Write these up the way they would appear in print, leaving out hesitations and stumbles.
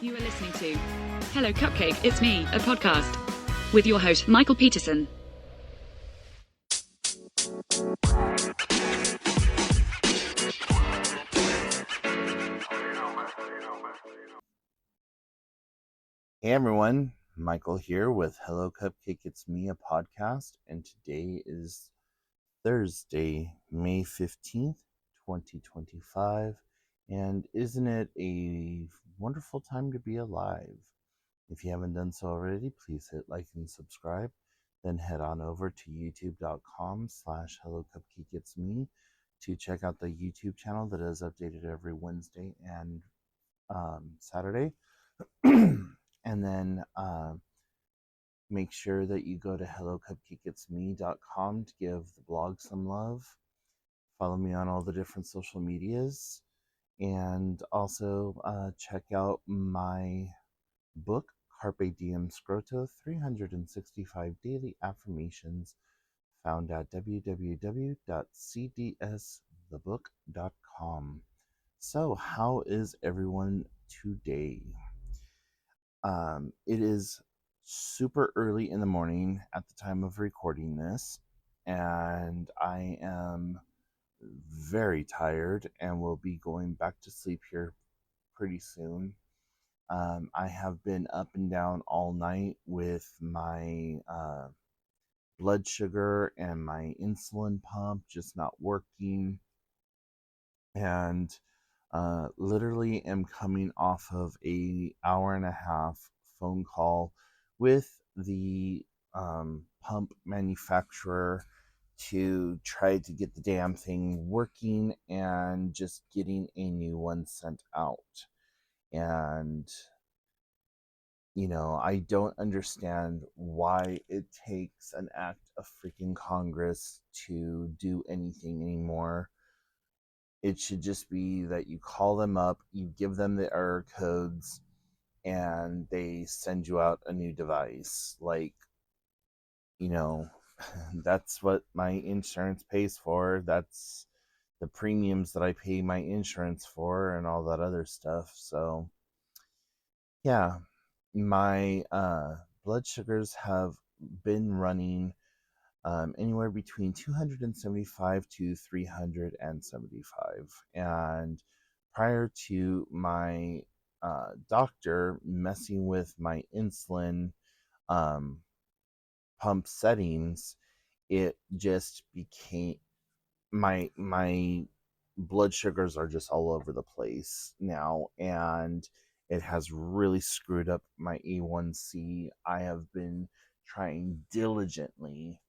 You are listening to Hello Cupcake, It's Me, a podcast with your host, Michael Peterson. Hey everyone, Michael here with Hello Cupcake, It's Me, a podcast, and today is Thursday, May 15th, 2025, and isn't it a wonderful time to be alive? If you haven't done so already, please hit like and subscribe, then head on over to youtube.com/hellocupcakeitsme to check out the YouTube channel that is updated every Wednesday and Saturday. And then make sure that you go to hellocupcakeitsme.com to give the blog some love. Follow me on all the different social medias. And also check out my book, Carpe Diem Scroto, 365 Daily Affirmations, found at www.cdsthebook.com. So, how is everyone today? It is super early in the morning at the time of recording this, and I am very tired and will be going back to sleep here pretty soon. I have been up and down all night with my blood sugar and my insulin pump just not working, and literally am coming off of a hour and a half phone call with the pump manufacturer to try to get the damn thing working and just getting a new one sent out. And I don't understand why it takes an act of freaking Congress to do anything anymore. It should just be that you call them up, you give them the error codes, and they send you out a new device. That's what my insurance pays for. That's the premiums that I pay my insurance for and all that other stuff. So, yeah, my blood sugars have been running anywhere between 275 to 375. And prior to my doctor messing with my insulin pump settings, it just became my blood sugars are just all over the place now, and it has really screwed up my A1C. I have been trying diligently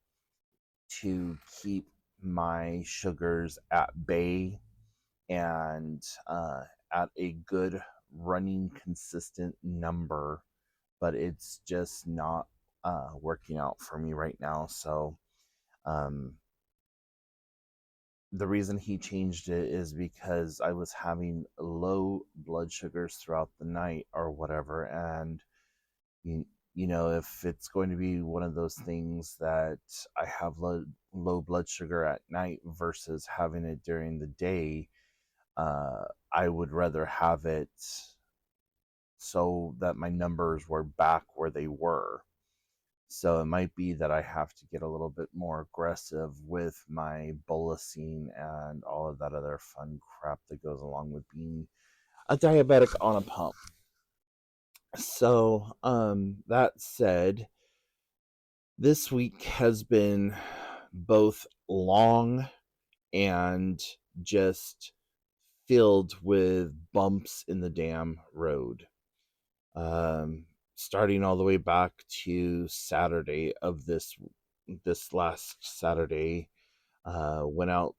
to keep my sugars at bay and at a good running consistent number, but it's just not working out for me right now. So the reason he changed it is because I was having low blood sugars throughout the night or whatever, and if it's going to be one of those things that I have low blood sugar at night versus having it during the day, I would rather have it so that my numbers were back where they were. So it might be that I have to get a little bit more aggressive with my bolusing and all of that other fun crap that goes along with being a diabetic on a pump. So, that said, this week has been both long and just filled with bumps in the damn road. Starting all the way back to Saturday of this last Saturday, went out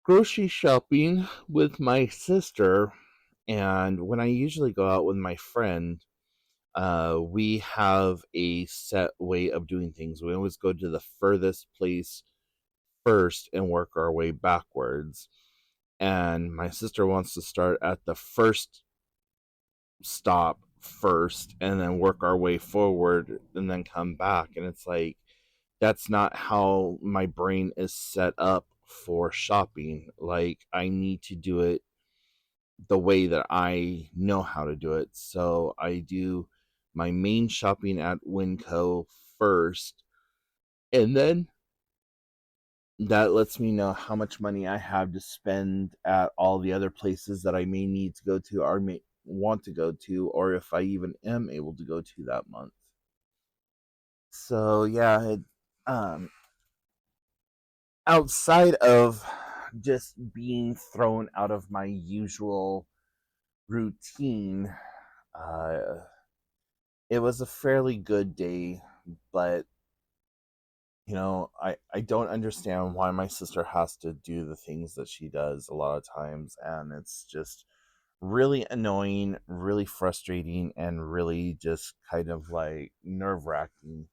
grocery shopping with my sister, and when I usually go out with my friend, we have a set way of doing things. We always go to the furthest place first and work our way backwards. And my sister wants to start at the first stop first and then work our way forward and then come back. And it's like, that's not how my brain is set up for shopping. Like, I need to do it the way that I know how to do it. So I do my main shopping at Winco first, and then that lets me know how much money I have to spend at all the other places that I may need to go to or may want to go to, or if I even am able to go to that month. So yeah, um, outside of just being thrown out of my usual routine, uh, it was a fairly good day, but I don't understand why my sister has to do the things that she does a lot of times, and it's just really annoying, really frustrating, and really just kind of like nerve wracking.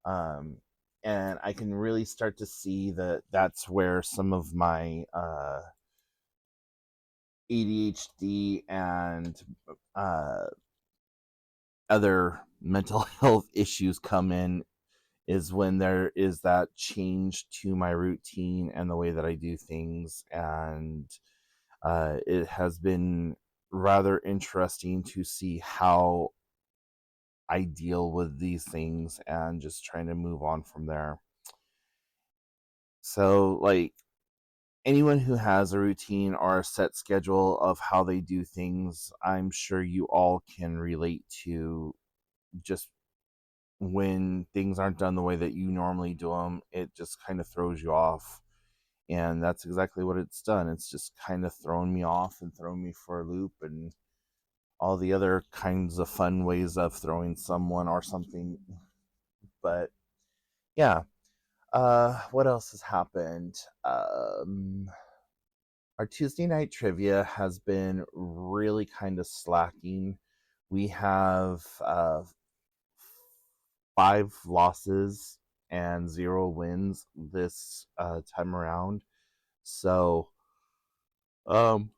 Um, and I can really start to see that that's where some of my ADHD and uh, other mental health issues come in, is when there is that change to my routine and the way that I do things. And it has been rather interesting to see how I deal with these things and just trying to move on from there. So, like, anyone who has a routine or a set schedule of how they do things, I'm sure you all can relate to just when things aren't done the way that you normally do them, it just kind of throws you off. And that's exactly what it's done. It's just kind of thrown me off and thrown me for a loop, and all the other kinds of fun ways of throwing someone or something. But yeah, what else has happened? Our Tuesday night trivia has been really kind of slacking. We have 5 losses and 0 wins this time around. So, um,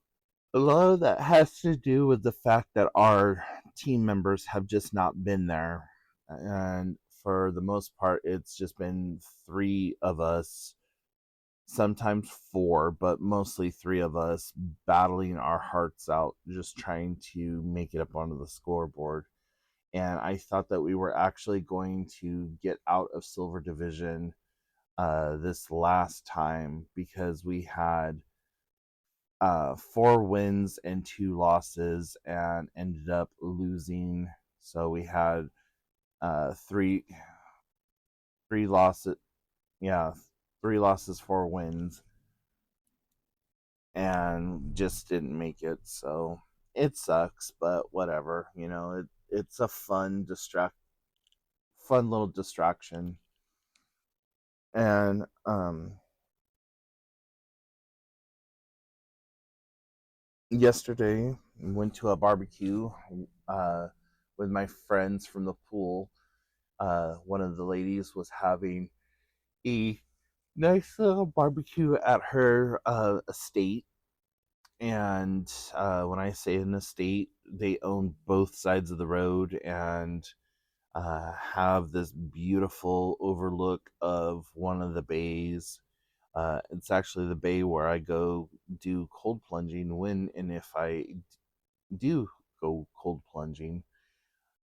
a lot of that has to do with the fact that our team members have just not been there. And for the most part, it's just been 3 of us, sometimes 4, but mostly 3 of us battling our hearts out, just trying to make it up onto the scoreboard. And I thought that we were actually going to get out of Silver Division this last time, because we had 4 wins and 2 losses and ended up losing. So we had three losses, yeah, 3 losses, 4 wins, and just didn't make it. So it sucks, but whatever. It's a fun little distraction. And yesterday went to a barbecue uh, with my friends from the pool. One of the ladies was having a nice little barbecue at her estate. And when I say an estate, they own both sides of the road and have this beautiful overlook of one of the bays. It's actually the bay where I go do cold plunging when and if I do go cold plunging.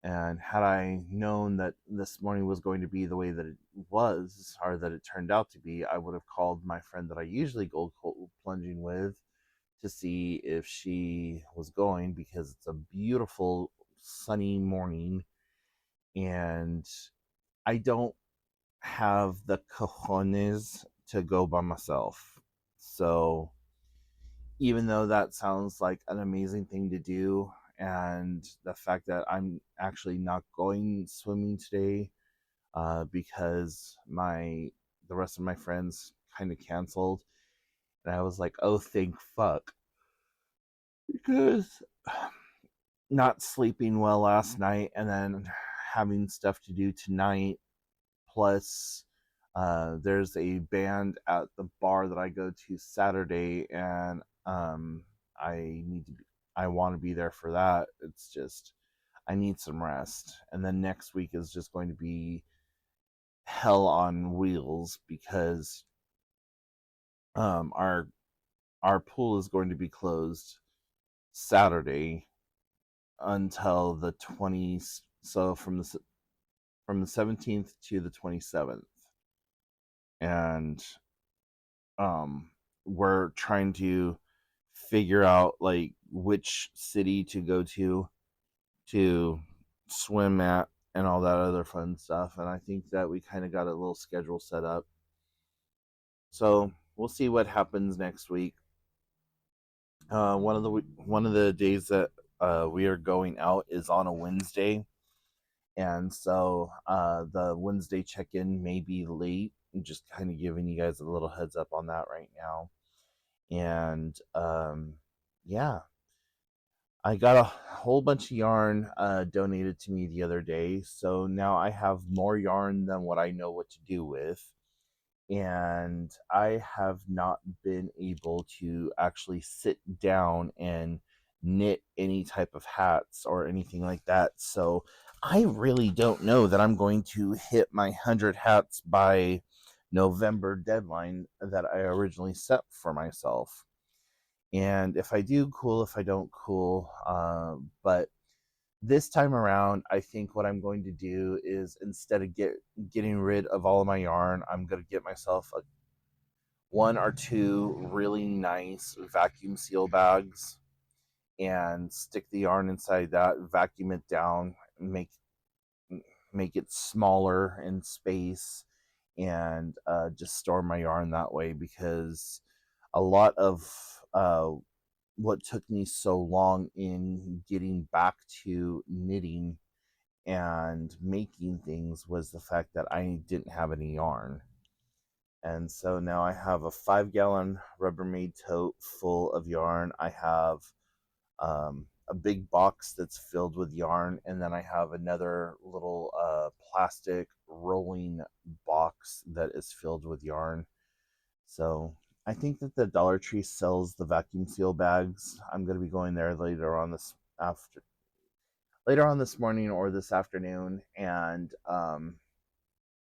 And had I known that this morning was going to be the way that it was, or that it turned out to be, I would have called my friend that I usually go cold plunging with to see if she was going, because it's a beautiful sunny morning and I don't have the cojones to go by myself. So even though that sounds like an amazing thing to do, and the fact that I'm actually not going swimming today because the rest of my friends kind of canceled, and I was like, oh, thank fuck, because not sleeping well last night and then having stuff to do tonight, plus there's a band at the bar that I go to Saturday, and I want to be there for that. It's just I need some rest, and then next week is just going to be hell on wheels, because our pool is going to be closed Saturday until the 20th, so from the 17th to the 27th. And we're trying to figure out like which city to go to swim at and all that other fun stuff. And I think that we kind of got a little schedule set up. So we'll see what happens next week. One of the days that we are going out is on a Wednesday, and so the Wednesday check-in may be late. I'm just kind of giving you guys a little heads up on that right now. And yeah, I got a whole bunch of yarn donated to me the other day, so now I have more yarn than what I know what to do with. And I have not been able to actually sit down and knit any type of hats or anything like that. So I really don't know that I'm going to hit my 100 hats by November deadline that I originally set for myself. And if I do, cool. If I don't, cool. But this time around, I think what I'm going to do is, instead of getting rid of all of my yarn, I'm going to get myself one or two really nice vacuum seal bags and stick the yarn inside that, vacuum it down, make it smaller in space, and just store my yarn that way. Because a lot of what took me so long in getting back to knitting and making things was the fact that I didn't have any yarn. And so now I have a 5-gallon Rubbermaid tote full of yarn. I have a big box that's filled with yarn, and then I have another little plastic rolling box that is filled with yarn. So I think that the Dollar Tree sells the vacuum seal bags. I'm going to be going there later on this morning or this afternoon, and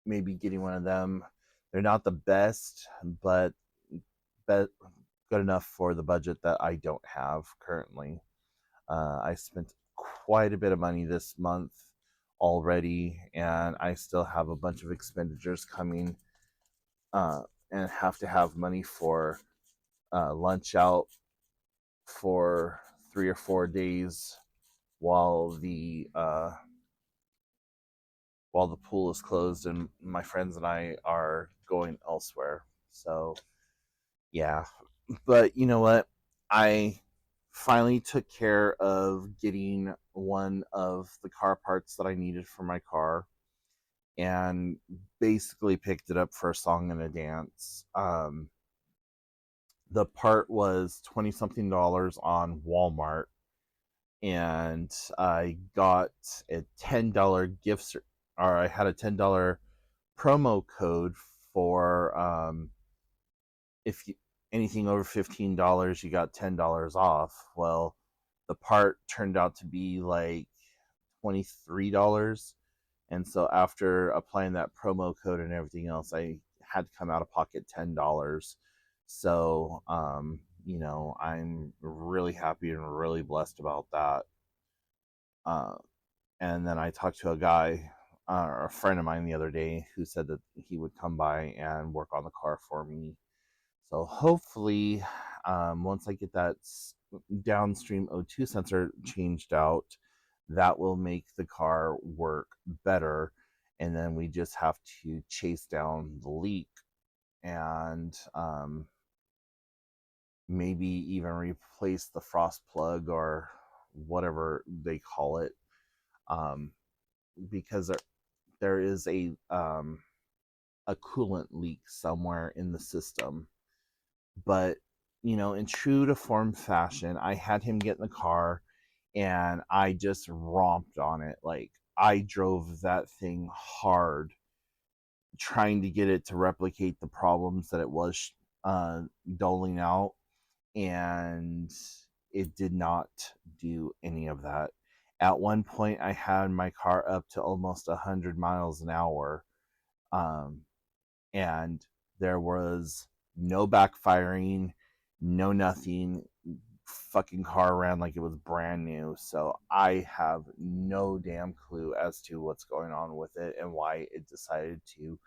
maybe getting one of them. They're not the best, but good enough for the budget that I don't have currently. I spent quite a bit of money this month already, and I still have a bunch of expenditures coming, and have to have money for lunch out for 3 or 4 days while the pool is closed and my friends and I are going elsewhere. So yeah, but you know what? I finally took care of getting one of the car parts that I needed for my car, and basically picked it up for a song and a dance. The part was 20 something dollars on Walmart, and I got a $10 gift, or I had a $10 promo code for if you, anything over $15, you got $10 off. Well, the part turned out to be like $23, and so after applying that promo code and everything else, I had to come out of pocket $10. So I'm really happy and really blessed about that. And then I talked to a guy, or a friend of mine the other day, who said that he would come by and work on the car for me. So hopefully, once I get that downstream O2 sensor changed out, that will make the car work better. And then we just have to chase down the leak and maybe even replace the frost plug or whatever they call it, because there is a coolant leak somewhere in the system. But in true to form fashion, I had him get in the car and I just romped on it. Like, I drove that thing hard, trying to get it to replicate the problems that it was doling out, and it did not do any of that. At one point, I had my car up to almost 100 miles an hour, and there was no backfiring, no nothing. fucking car ran like it was brand new. So I have no damn clue as to what's going on with it and why it decided to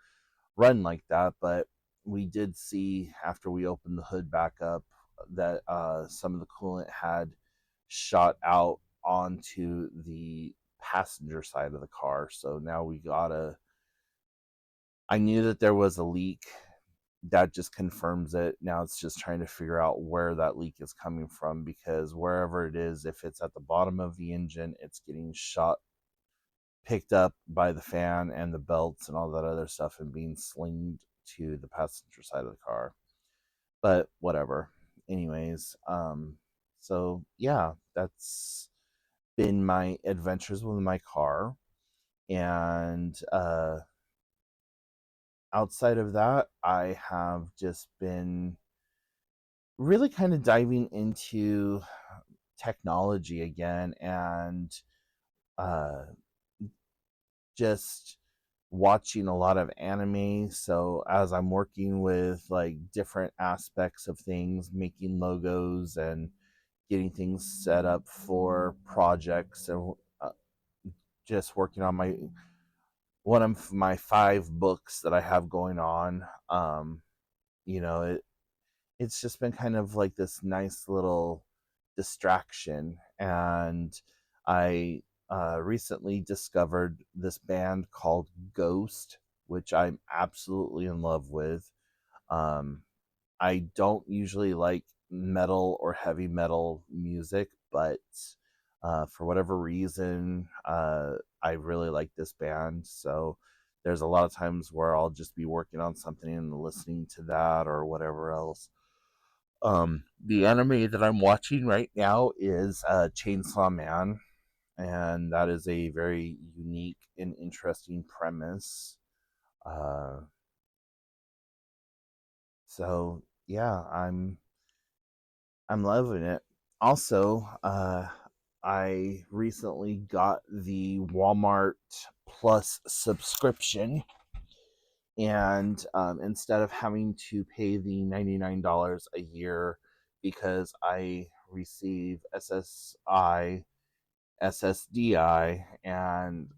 run like that. But we did see after we opened the hood back up that some of the coolant had shot out onto the passenger side of the car. So now we gotta. I knew that there was a leak. That just confirms it. Now it's just trying to figure out where that leak is coming from, because wherever it is, if it's at the bottom of the engine, it's getting picked up by the fan and the belts and all that other stuff and being slinged to the passenger side of the car. But whatever. Anyways, so yeah, that's been my adventures with my car. And outside of that, I have just been really kind of diving into technology again, and uh, just watching a lot of anime. So as I'm working with like different aspects of things, making logos and getting things set up for projects, and just working on my one of my 5 books that I have going on. You know, it's just been kind of like this nice little distraction. And I recently discovered this band called Ghost, which I'm absolutely in love with. Um, I don't usually like metal or heavy metal music, but for whatever reason, I really like this band. So there's a lot of times where I'll just be working on something and listening to that or whatever else. The anime that I'm watching right now is Chainsaw Man, and that is a very unique and interesting premise. Uh, so yeah, I'm loving it. Also, I recently got the Walmart Plus subscription, and instead of having to pay the $99 a year, because I receive SSDI, and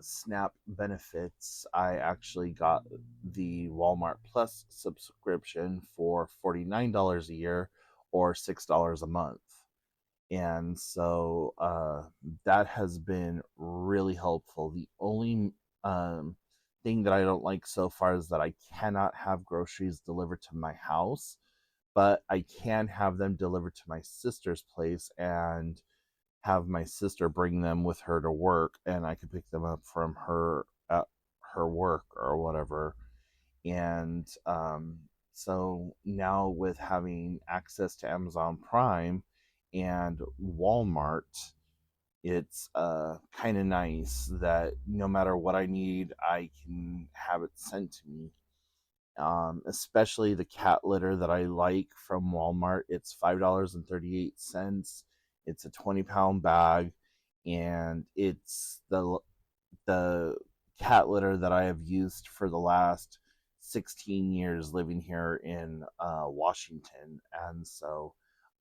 SNAP benefits, I actually got the Walmart Plus subscription for $49 a year or $6 a month. And so that has been really helpful. The only thing that I don't like so far is that I cannot have groceries delivered to my house, but I can have them delivered to my sister's place and have my sister bring them with her to work, and I could pick them up from her at her work or whatever. And so now with having access to Amazon Prime and Walmart, it's kind of nice that no matter what I need, I can have it sent to me. Especially the cat litter that I like from Walmart. It's $5.38. It's a 20-pound bag, and it's the cat litter that I have used for the last 16 years living here in Washington. And so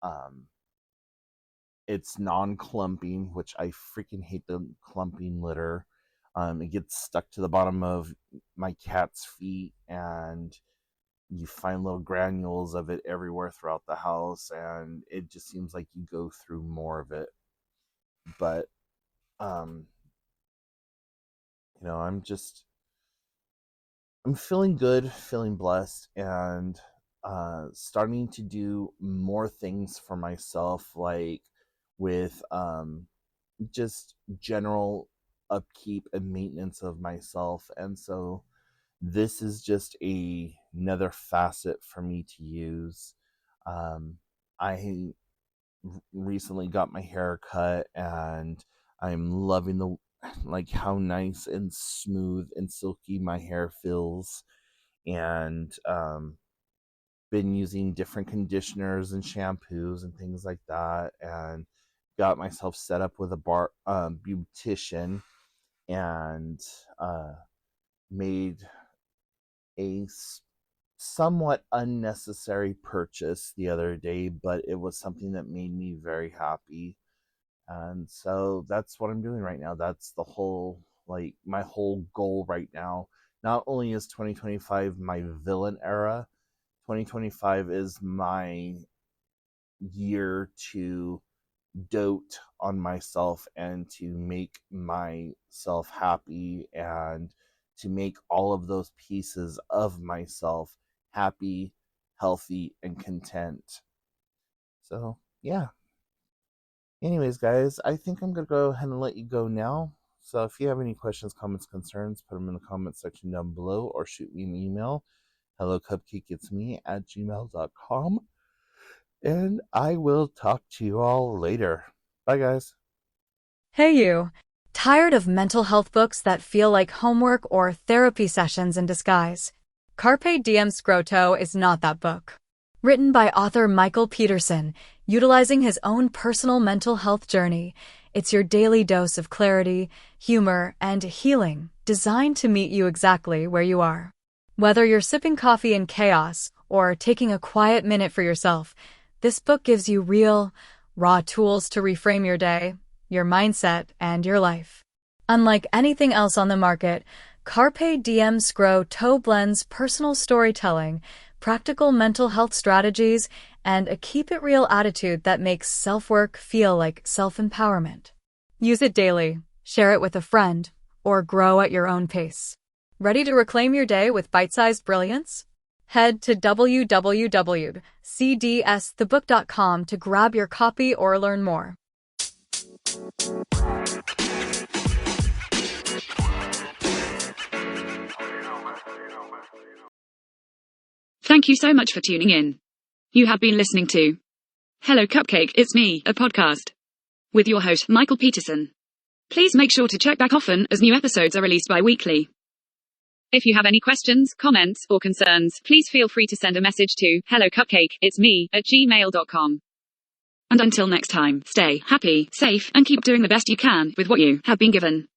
um, it's non-clumping, which I freaking hate the clumping litter. It gets stuck to the bottom of my cat's feet, and you find little granules of it everywhere throughout the house, and it just seems like you go through more of it. But um, I'm feeling good, feeling blessed, and starting to do more things for myself, like with just general upkeep and maintenance of myself. And so this is just another facet for me to use. I recently got my hair cut, and I'm loving the like how nice and smooth and silky my hair feels. And been using different conditioners and shampoos and things like that, and got myself set up with a beautician, and made a somewhat unnecessary purchase the other day, but it was something that made me very happy. And so that's what I'm doing right now. That's the whole, like, my whole goal right now. Not only is 2025 my villain era, 2025 is my year to dote on myself and to make myself happy and to make all of those pieces of myself happy, healthy, and content. So, yeah. Anyways, guys, I think I'm going to go ahead and let you go now. So if you have any questions, comments, concerns, put them in the comments section down below or shoot me an email, hellocupcakeitsme at gmail.com. And I will talk to you all later. Bye, guys. Hey you! Tired of mental health books that feel like homework or therapy sessions in disguise? Carpe Diem Scroto is not that book. Written by author Michael Peterson, utilizing his own personal mental health journey, it's your daily dose of clarity, humor, and healing, designed to meet you exactly where you are. Whether you're sipping coffee in chaos or taking a quiet minute for yourself, this book gives you real, raw tools to reframe your day, your mindset, and your life. Unlike anything else on the market, Carpe Diem Scroto blends personal storytelling, practical mental health strategies, and a keep-it-real attitude that makes self-work feel like self-empowerment. Use it daily, share it with a friend, or grow at your own pace. Ready to reclaim your day with bite-sized brilliance? Head to www.cdsthebook.com to grab your copy or learn more. Thank you so much for tuning in. You have been listening to Hello Cupcake, It's Me, a podcast with your host, Michael Peterson. Please make sure to check back often as new episodes are released bi-weekly. If you have any questions, comments, or concerns, please feel free to send a message to hellocupcakeitsme at gmail.com. And until next time, stay happy, safe, and keep doing the best you can with what you have been given.